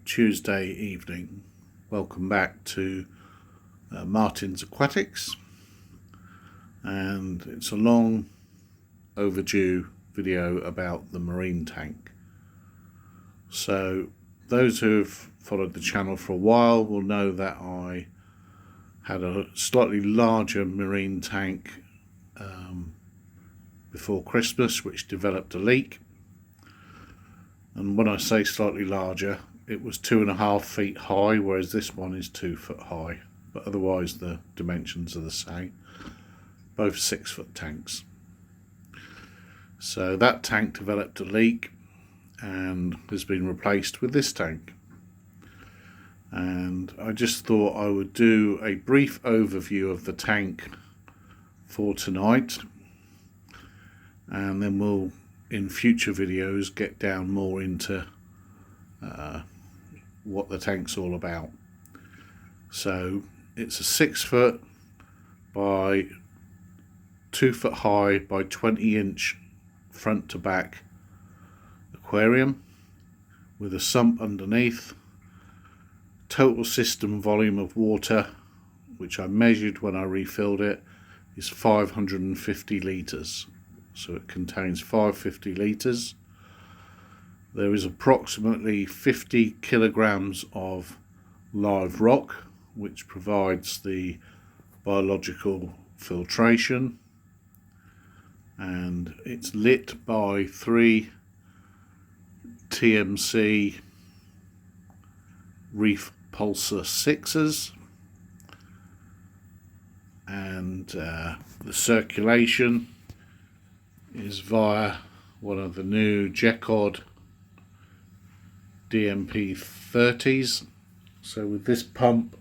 Tuesday evening. Welcome back to Martin's Aquatics, and it's a long overdue video about the marine tank. So those who have followed the channel for a while will know that I had a slightly larger marine tank before Christmas, which developed a leak. And when I say slightly larger, it was 2.5 feet high, whereas this one is 2 foot high. But otherwise the dimensions are the same. Both 6 foot tanks. So that tank developed a leak and has been replaced with this tank. And I just thought I would do a brief overview of the tank for tonight, and then we'll in future videos get down more into what the tank's all about. So it's a 6 foot by 2 foot high by 20-inch front to back aquarium with a sump underneath. Total system volume of water, which I measured when I refilled it, is 550 litres. So it contains 550 litres. There is approximately 50 kilograms of live rock, which provides the biological filtration, and it's lit by 3 TMC Reef Pulsar 6s, and the circulation is via one of the new Jecod DMP 30s. So with this pump,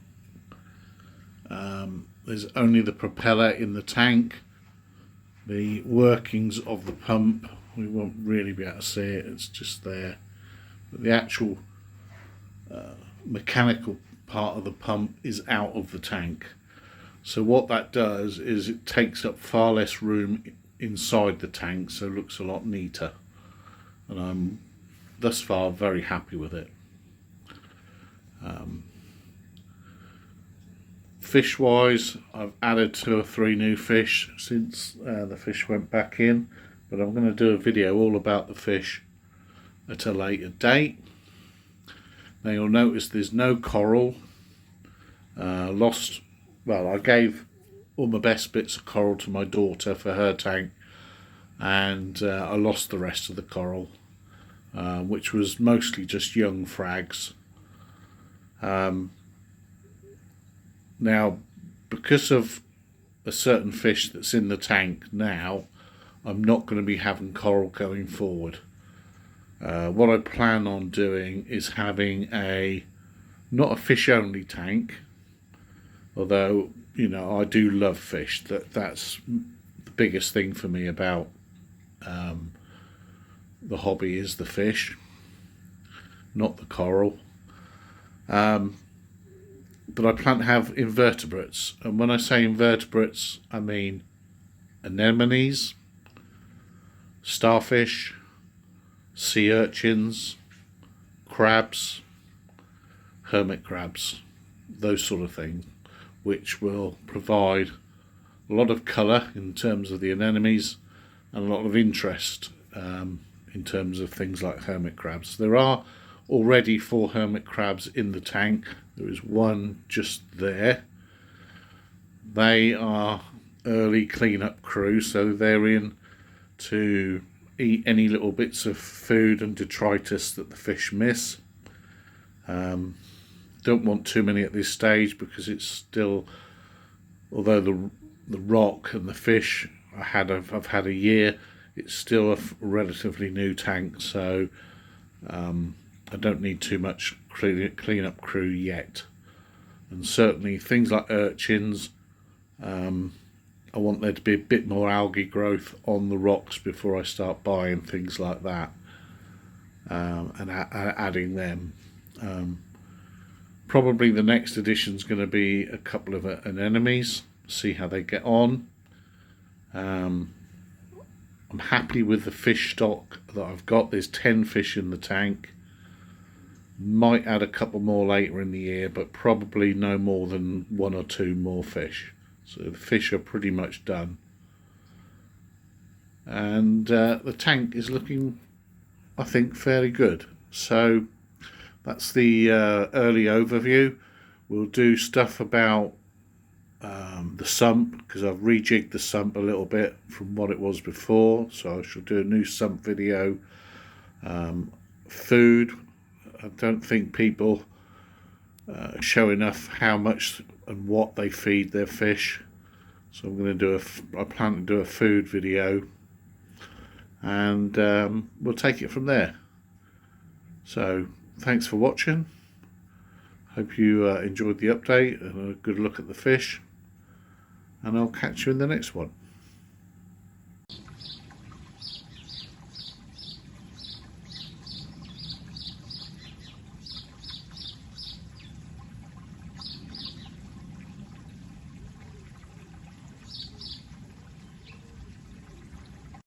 there's only the propeller in the tank. The workings of the pump, we won't really be able to see it, it's just there. But the actual mechanical part of the pump is out of the tank. So what that does is it takes up far less room inside the tank, so it looks a lot neater, and I'm thus far very happy with it. Fish wise, I've added 2 or 3 new fish since the fish went back in, but I'm going to do a video all about the fish at a later date. Now you'll notice there's no coral. I gave all my best bits of coral to my daughter for her tank, and I lost the rest of the coral, which was mostly just young frags. Now, because of a certain fish that's in the tank now, I'm not going to be having coral going forward. What I plan on doing is having not a fish only tank, although I do love fish. That's the biggest thing for me about the hobby is the fish, not the coral. But I plan to have invertebrates, and when I say invertebrates, I mean anemones, starfish, sea urchins, crabs, hermit crabs, those sort of things, which will provide a lot of colour in terms of the anemones and a lot of interest in terms of things like hermit crabs. There are already 4 hermit crabs in the tank. There is one just there. They are early cleanup crew, so they're in to eat any little bits of food and detritus that the fish miss. Don't want too many at this stage because it's still, although the rock and the fish I've had a year, it's still a relatively new tank, so I don't need too much clean-up crew yet. And certainly things like urchins, I want there to be a bit more algae growth on the rocks before I start buying things like that, and adding them. Probably the next edition is going to be a couple of anemones, see how they get on. I'm happy with the fish stock that I've got. There's 10 fish in the tank. Might add a couple more later in the year, but probably no more than 1 or 2 more fish. So the fish are pretty much done. And the tank is looking, I think, fairly good. So that's the early overview. We'll do stuff about the sump, because I've rejigged the sump a little bit from what it was before, so I shall do a new sump video. Food, I don't think people show enough how much and what they feed their fish, so I'm going to do I plan to do a food video, and we'll take it from there. So thanks for watching. Hope you enjoyed the update and a good look at the fish, and I'll catch you in the next one.